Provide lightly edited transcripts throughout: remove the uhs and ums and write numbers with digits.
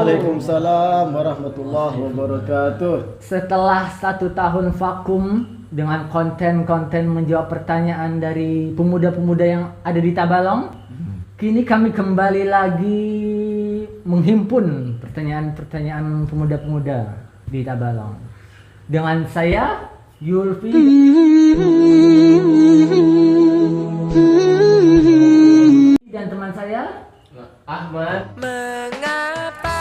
Waalaikumsalam warahmatullahi wabarakatuh. Setelah 1 tahun vakum dengan konten-konten menjawab pertanyaan dari pemuda-pemuda yang ada di Tabalong, kini kami kembali lagi menghimpun pertanyaan-pertanyaan pemuda-pemuda di Tabalong. Dengan saya, Yulfi dan teman saya, Ahmad. Mengapa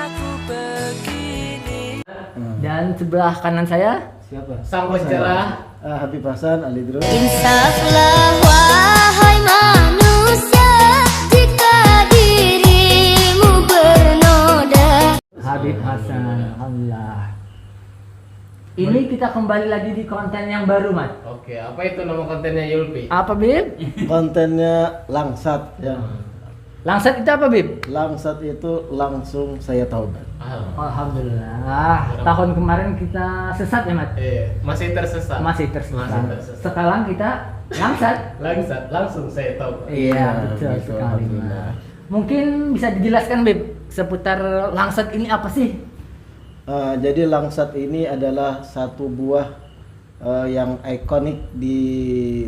aku begini? dan sebelah kanan saya, Siapa? Sang pencerah. Habib Hasan Alidrus. Insaflah wahai manusia, jika dirimu bernoda. Habib Hasan. Alhamdulillah. Ini kita kembali lagi di konten yang baru, Mat. Oke, apa itu nama kontennya Yulfi? Apa, Bib? Kontennya langsat ya. Langsat itu apa, Bib? Langsat itu langsung saya taubat. Alhamdulillah. Tahun kemarin kita sesat ya, Mat? Masih tersesat. Masih tersesat. Masih tersesat. Sekarang kita langsat. Langsung saya tahu. Iya, betul betul, sekali, alhamdulillah. Mat. Mungkin bisa dijelaskan, Bib, seputar langsat ini apa sih? Jadi langsat ini adalah satu buah yang ikonik di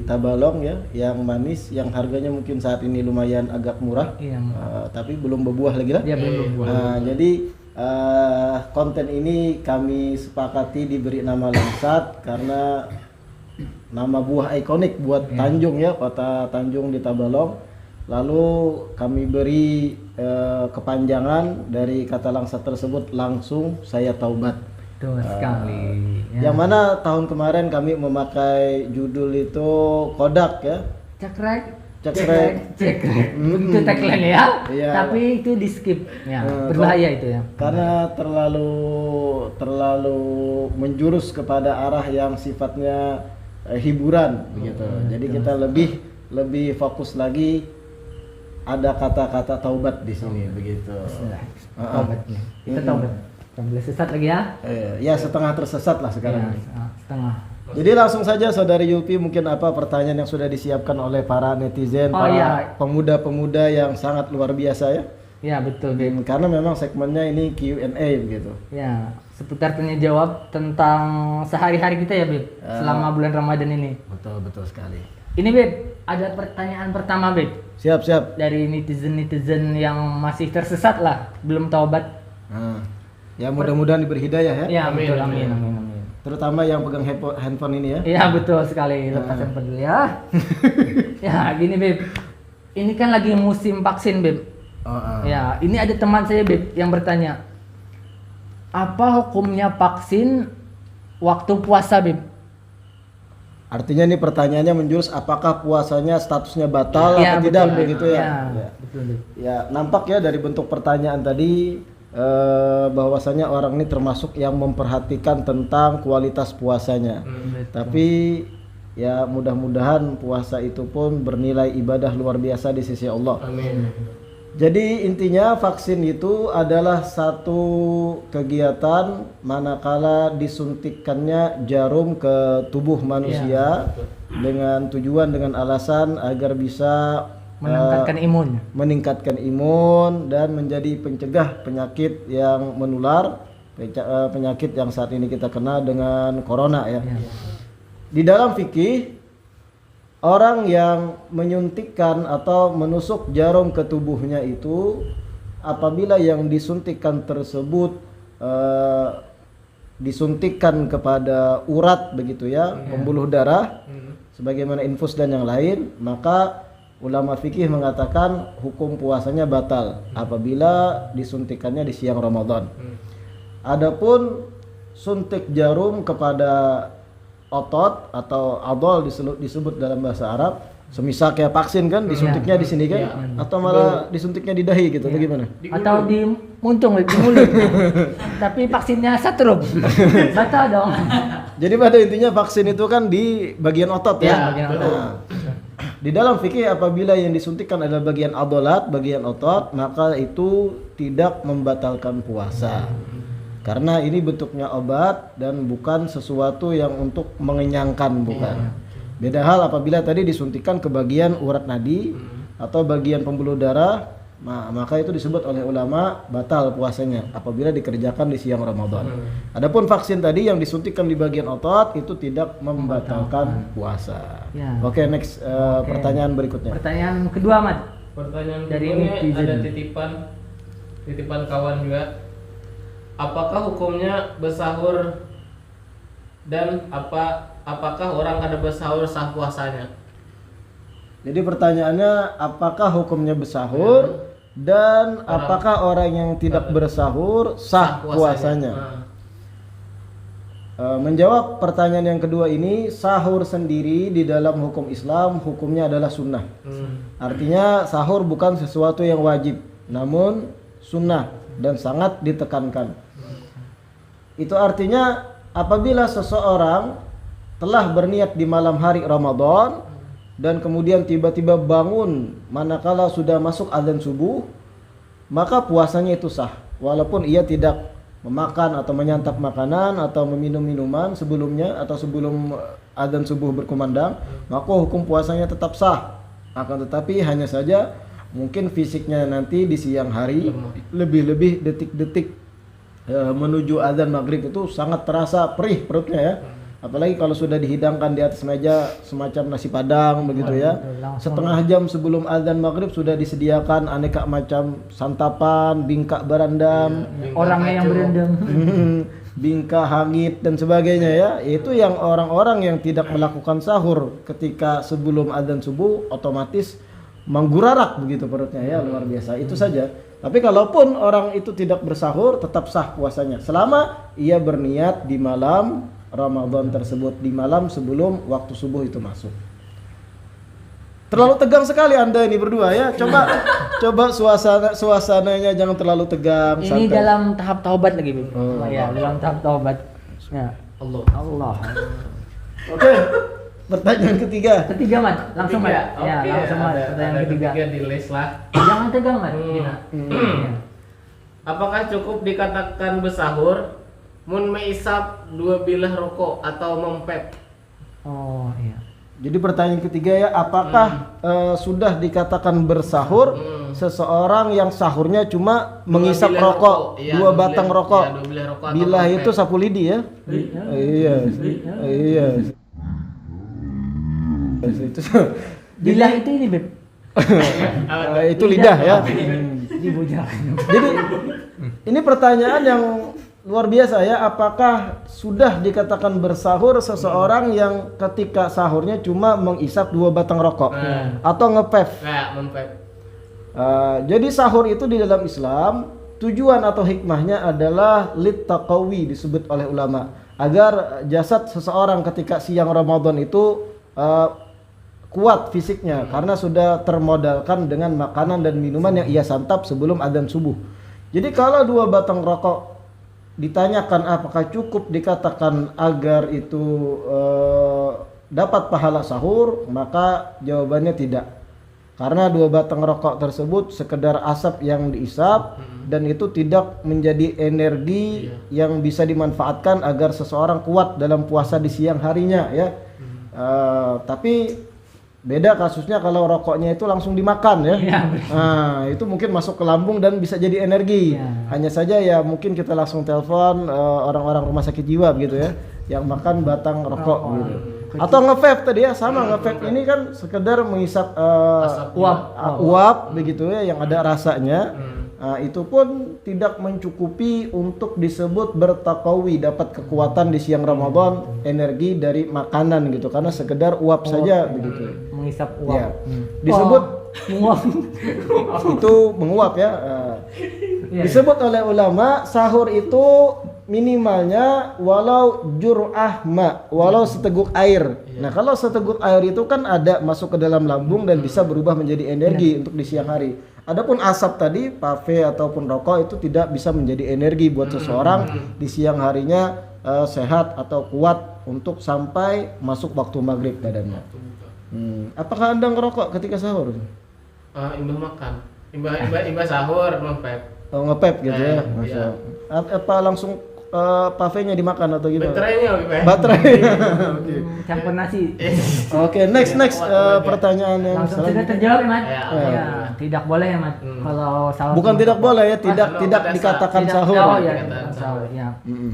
Tabalong ya, yang manis, yang harganya mungkin saat ini lumayan agak murah. Iya, Tapi belum berbuah lagi lah. dia belum buat. Jadi konten ini kami sepakati diberi nama langsat karena nama buah ikonik buat Tanjung ya, kota Tanjung di Tabalong. Lalu kami beri kepanjangan dari kata langsat tersebut, langsung saya taubat. Betul sekali. Yang mana tahun kemarin kami memakai judul itu Kodak ya. Cekrek. Cekrek. Itu tagline ya. Iya. Tapi itu di skip ya. Berbahaya itu ya. Karena terlalu menjurus kepada arah yang sifatnya hiburan begitu. Jadi kita lebih fokus lagi, ada kata-kata taubat di sini begitu. Taubat nih. Kita taubat. Sambil sesat lagi ya. Ya setengah tersesat lah sekarang. Ya, setengah. Jadi langsung saja Saudari Yulfi, mungkin apa pertanyaan yang sudah disiapkan oleh para netizen, para pemuda-pemuda yang sangat luar biasa ya. Ya, betul, Bib. Karena memang segmennya ini Q&A begitu. Ya, seputar tanya jawab tentang sehari-hari kita ya, Bib, selama bulan Ramadan ini. Betul sekali. Ini, Bib, ada pertanyaan pertama, Bib, Siap. dari netizen-netizen yang masih tersesat lah, belum taubat. Ya mudah-mudahan diberi hidayah ya. Ya, Amin, betul, amin. amin. Terutama yang pegang handphone ini ya. Iya, betul sekali. Lepas handphone dulu ya. Ya, gini, Bib. Ini kan lagi musim vaksin, Bib. Ya, ini ada teman saya, Bib, yang bertanya, apa hukumnya vaksin waktu puasa, Bib? Artinya ini pertanyaannya menjurus apakah puasanya statusnya batal Ya, atau tidak betul, Bib. begitu ya. Ya, betul, Bib. Ya, nampak ya dari bentuk pertanyaan tadi bahwasanya orang ini termasuk yang memperhatikan tentang kualitas puasanya. Tapi ya mudah-mudahan puasa itu pun bernilai ibadah luar biasa di sisi Allah. Amin. Jadi intinya vaksin itu adalah satu kegiatan manakala disuntikannya jarum ke tubuh manusia dengan tujuan, dengan alasan agar bisa meningkatkan imun dan menjadi pencegah penyakit yang menular, penyakit yang saat ini kita kenal dengan corona ya. Di dalam fikih, orang yang menyuntikkan atau menusuk jarum ke tubuhnya itu, apabila yang disuntikkan tersebut disuntikkan kepada urat begitu ya, pembuluh darah, sebagaimana infus dan yang lain, maka ulama fikih mengatakan hukum puasanya batal apabila disuntikannya di siang Ramadan. Adapun suntik jarum kepada otot atau adol disebut dalam bahasa Arab, semisal kayak vaksin kan disuntiknya di sini kan, atau malah disuntiknya di dahi gitu, bagaimana? Atau di muntung, di mulut. Tapi vaksinnya setrum. Batal dong. Jadi pada intinya vaksin itu kan di bagian otot ya. Bagian otot. Di dalam fikih apabila yang disuntikkan adalah bagian adolat, bagian otot, maka itu tidak membatalkan puasa. Karena ini bentuknya obat dan bukan sesuatu yang untuk mengenyangkan, bukan. Beda hal apabila tadi disuntikkan ke bagian urat nadi atau bagian pembuluh darah, maka itu disebut oleh ulama batal puasanya apabila dikerjakan di siang Ramadan. Adapun vaksin tadi yang disuntikkan di bagian otot itu tidak membatalkan puasa. Ya. Oke, next pertanyaan berikutnya. Pertanyaan kedua, Mat. Pertanyaan Dari berikutnya netizen. ada titipan kawan juga. Apakah hukumnya bersahur dan apakah orang kada bersahur sah puasanya? Jadi pertanyaannya apakah hukumnya bersahur dan apakah orang yang tidak bersahur sah puasanya? Menjawab pertanyaan yang kedua ini, sahur sendiri di dalam hukum Islam hukumnya adalah sunnah. Artinya sahur bukan sesuatu yang wajib, namun sunnah dan sangat ditekankan. Itu artinya apabila seseorang telah berniat di malam hari Ramadan dan kemudian tiba-tiba bangun manakala sudah masuk azan subuh, maka puasanya itu sah walaupun ia tidak memakan atau menyantap makanan atau meminum minuman sebelumnya atau sebelum azan subuh berkumandang, maka hukum puasanya tetap sah. Akan tetapi hanya saja mungkin fisiknya nanti di siang hari lebih-lebih detik-detik menuju azan maghrib itu sangat terasa perih perutnya ya. Apalagi kalau sudah dihidangkan di atas meja semacam nasi padang begitu ya. Setengah jam sebelum azan maghrib sudah disediakan aneka macam santapan, bingka berendam, Orangnya yang berendam. bingka hangit dan sebagainya ya. Itu yang orang-orang yang tidak melakukan sahur ketika sebelum azan subuh otomatis menggurarak begitu perutnya ya, luar biasa. Itu saja. Tapi kalaupun orang itu tidak bersahur tetap sah puasanya selama ia berniat di malam Ramadan tersebut, di malam sebelum waktu subuh itu masuk. Terlalu tegang sekali Anda ini berdua ya. Coba suasananya jangan terlalu tegang. Ini santai. dalam tahap taubat lagi, Bim. Ya, dalam tahap taubat. Ya. Allah. Oke. Pertanyaan ketiga. Ketiga, Mat. Langsung, Mat. Ya, Oke, langsung, Mat. ada Pertanyaan ketiga. di list lah. Jangan tegang, Mat. Ya. Apakah cukup dikatakan bersahur mun meisap 2 bilah rokok atau mempep? Oh, iya. Jadi pertanyaan ketiga ya, apakah sudah dikatakan bersahur seseorang yang sahurnya cuma mengisap bilah rokok, rokok. Iya, 2 batang bilah- rokok. iya, 2 bilah rokok atau Bilah mempep. itu sapu lidi ya? Iya. Iya. Itu Bilah itu ini, Beb. itu lidah ya. Di bujang. Jadi ini pertanyaan yang luar biasa ya, apakah sudah dikatakan bersahur seseorang yang ketika sahurnya cuma mengisap 2 batang rokok atau ngepef? Kayak mempep. Jadi sahur itu di dalam Islam tujuan atau hikmahnya adalah lit taqawi, disebut oleh ulama, agar jasad seseorang ketika siang Ramadan itu kuat fisiknya karena sudah termodalkan dengan makanan dan minuman yang ia santap sebelum adzan subuh. Jadi kalau 2 batang rokok ditanyakan apakah cukup dikatakan agar itu dapat pahala sahur, maka jawabannya tidak. Karena 2 batang rokok tersebut sekedar asap yang diisap dan itu tidak menjadi energi yang bisa dimanfaatkan agar seseorang kuat dalam puasa di siang harinya ya. Tapi beda kasusnya kalau rokoknya itu langsung dimakan ya. Nah, itu mungkin masuk ke lambung dan bisa jadi energi. Hanya saja ya mungkin kita langsung telepon orang-orang rumah sakit jiwa begitu ya, yang makan batang rokok gitu. Atau nge-vape tadi ya, sama nge-vape ini kan sekedar mengisap uap begitu ya yang ada rasanya. Itu pun tidak mencukupi untuk disebut bertaqawi, dapat kekuatan di siang Ramadan, energi dari makanan gitu, karena sekedar uap saja begitu. Mengisap uap. Ya. Disebut menguap. itu menguap ya. Disebut oleh ulama sahur itu minimalnya walau jur'ah ma, walau seteguk air. Nah, kalau seteguk air itu kan ada masuk ke dalam lambung dan bisa berubah menjadi energi untuk di siang hari. Adapun asap tadi, pafe ataupun rokok itu tidak bisa menjadi energi buat seseorang di siang harinya sehat atau kuat untuk sampai masuk waktu maghrib badannya. Apakah Anda ngerokok ketika sahur? Imbah makan. Imbah sahur mempep. Oh, ngepep gitu ya. Iya. Apa langsung pavenya dimakan atau gimana? Baterainya Beb. Baterai. Oke. Campur nasi. Oke, next pertanyaan yang Langsung sudah selanjutnya. terjawab ya, Mat? Ya. Ya, tidak boleh ya, Mat. Kalau sahur. Bukan tidak boleh ya, tidak belum tidak pada dikatakan Tidak- sahur. Oh ya, Dikatakan sahur, ya. Mm-mm.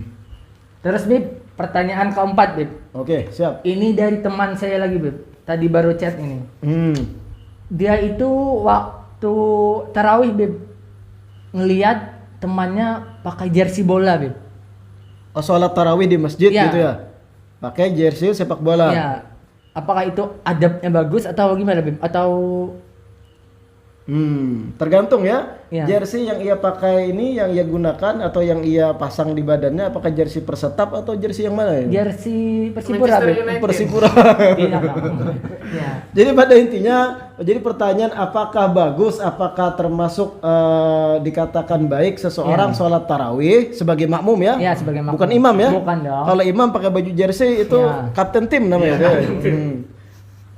Terus Bib, pertanyaan keempat Bib. Oke, siap. Ini dari teman saya lagi Bib. Tadi baru chat ini. Dia itu waktu tarawih Bib ngelihat temannya pakai jersey bola Bib. Oh, sholat tarawih di masjid Ya. gitu ya? Pakai jersey sepak bola. Ya. Apakah itu adabnya bagus atau gimana Bib? Atau Tergantung ya. Ya. Jersey yang ia pakai ini yang ia gunakan atau yang ia pasang di badannya apakah jersey Persetap atau jersey yang mana ya? jersey Persipura Manchester Bib? United. Persipura. Tidak. Ya. Jadi pada intinya, jadi pertanyaan apakah bagus, apakah termasuk dikatakan baik seseorang Ya. sholat tarawih sebagai makmum ya? Ya, sebagai makmum. Bukan imam ya? Bukan dong. Kalau imam pakai baju jersey itu Ya. kapten tim namanya.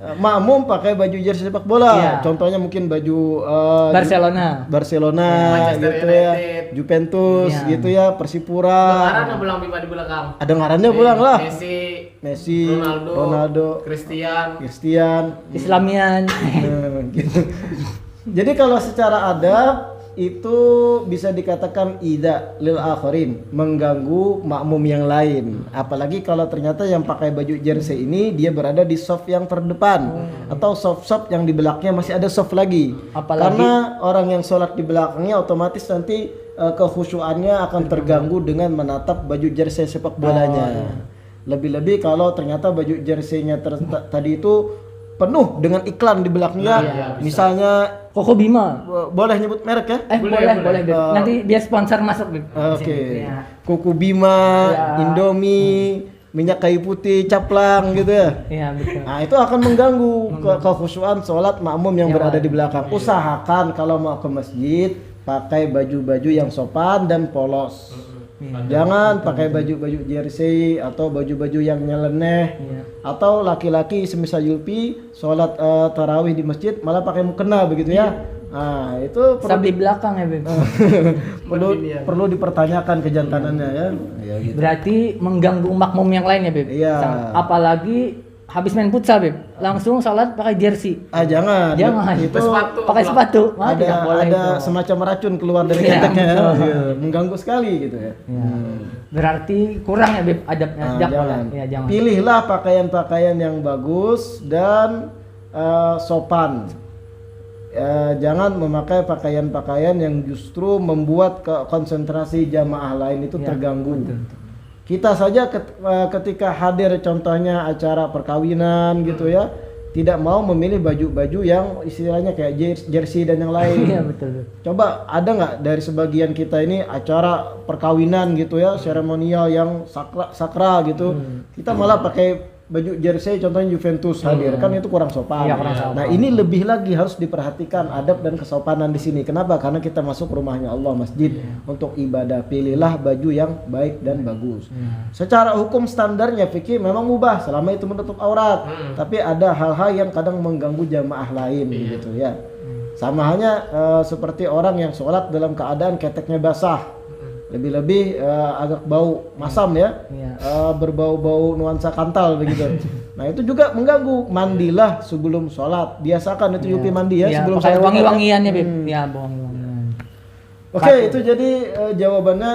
Makmum pakai baju jersey sepak bola. Ya. Contohnya mungkin baju Barcelona. Manchester gitu ya, United. Juventus Ya. gitu ya, Persipura. Ngaranna belang Bima di belakang. Ada ngarannya pulang lah. Messi, Ronaldo, Christian. Islamian. Gitu. Jadi kalau secara adab itu bisa dikatakan ida lil akhirin, mengganggu makmum yang lain. Apalagi kalau ternyata yang pakai baju jersey ini dia berada di saf yang terdepan atau saf-saf yang di belakangnya masih ada saf lagi. Apalagi- Karena orang yang sholat di belakangnya otomatis nanti kekhusyuannya akan terganggu dengan menatap baju jersey sepak bolanya. Lebih-lebih kalau ternyata baju jersey-nya tadi itu penuh dengan iklan di belakangnya. Misalnya Koko Bima. boleh nyebut merek ya? Boleh Bib. Nanti biar sponsor masuk Bib. Oke. Ya. Kuku Bima, Ya. Indomie, minyak kayu putih, caplang gitu ya. Iya betul. Nah, itu akan mengganggu kekhusyuan sholat makmum yang Ya, berada di belakang. Usahakan kalau mau ke masjid pakai baju-baju yang sopan dan polos. Jangan pakai baju-baju jersey atau baju-baju yang nyeleneh. Iya. Atau laki-laki semisal Yulpi sholat tarawih di masjid malah pakai mukena begitu ya. Nah, itu perlu Sabli belakang ya Bib. perlu dipertanyakan kejantanannya ya. Ya gitu. Berarti mengganggu makmum yang lain ya Bib. Iya. Apalagi habis main futsal Bib, langsung salat pakai jersey. Jangan. Jangan. Itu Pakai sepatu. Wah, tidak ada boleh itu. semacam racun keluar dari Iya, keteknya ya. betul. Iya, mengganggu sekali gitu ya. Ya. Berarti kurang ya Bib adabnya. Nah, Jangan. jangan. Ya, jangan. Pilihlah pakaian-pakaian yang bagus dan sopan. Jangan memakai pakaian-pakaian yang justru membuat konsentrasi jamaah lain itu Ya, terganggu. betul. Kita saja ketika hadir contohnya acara perkawinan gitu ya, tidak mau memilih baju-baju yang istilahnya kayak jersey dan yang lain. Iya betul. Coba ada nggak dari sebagian kita ini acara perkawinan gitu ya, seremonial yang sakral gitu, kita malah pakai baju jersey contohnya Juventus hadir, kan itu kurang sopan. Iya, kurang sopan. Nah ini lebih lagi harus diperhatikan adab dan kesopanan di sini. Kenapa? Karena kita masuk rumahnya Allah, masjid untuk ibadah. Pilihlah baju yang baik dan bagus. Secara hukum standarnya fikih memang mubah selama itu menutup aurat. Tapi ada hal-hal yang kadang mengganggu jamaah lain gitu ya. Sama halnya seperti orang yang sholat dalam keadaan keteknya basah. Lebih-lebih agak bau masam ya, Iya. berbau-bau nuansa kantal begitu. Nah itu juga mengganggu. Mandilah sebelum sholat. Biasakan itu Yupi mandi ya Iya, sebelum pakai sholat. wangi-wangiannya Bib. Ya, wangi-wangian. Oke, itu jadi jawabannya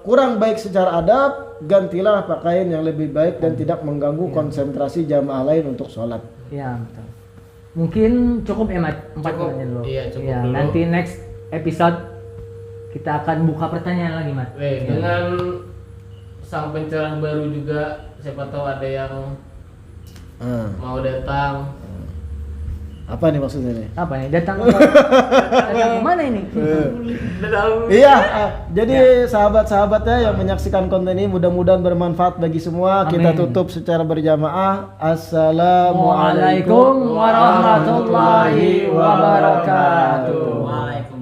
kurang baik secara adab. Gantilah pakaian yang lebih baik dan tidak mengganggu konsentrasi jamaah lain untuk sholat. Iya, betul. Mungkin cukup ya, Mat. 4 Cukup. pertanyaan dulu. Iya, cukup Iya, dulu. nanti next episode kita akan buka pertanyaan lagi, Mat. Dengan sang pencerah baru juga, siapa tahu ada yang mau datang. Apa nih maksudnya nih? Apa nih? Datang ke mana ini? Datang. Iya, jadi sahabat-sahabatnya yang menyaksikan konten ini mudah-mudahan bermanfaat bagi semua. Kita Amin. tutup secara berjamaah. Assalamualaikum Waalaikumsalam warahmatullahi wabarakatuh. Waalaikumsalam.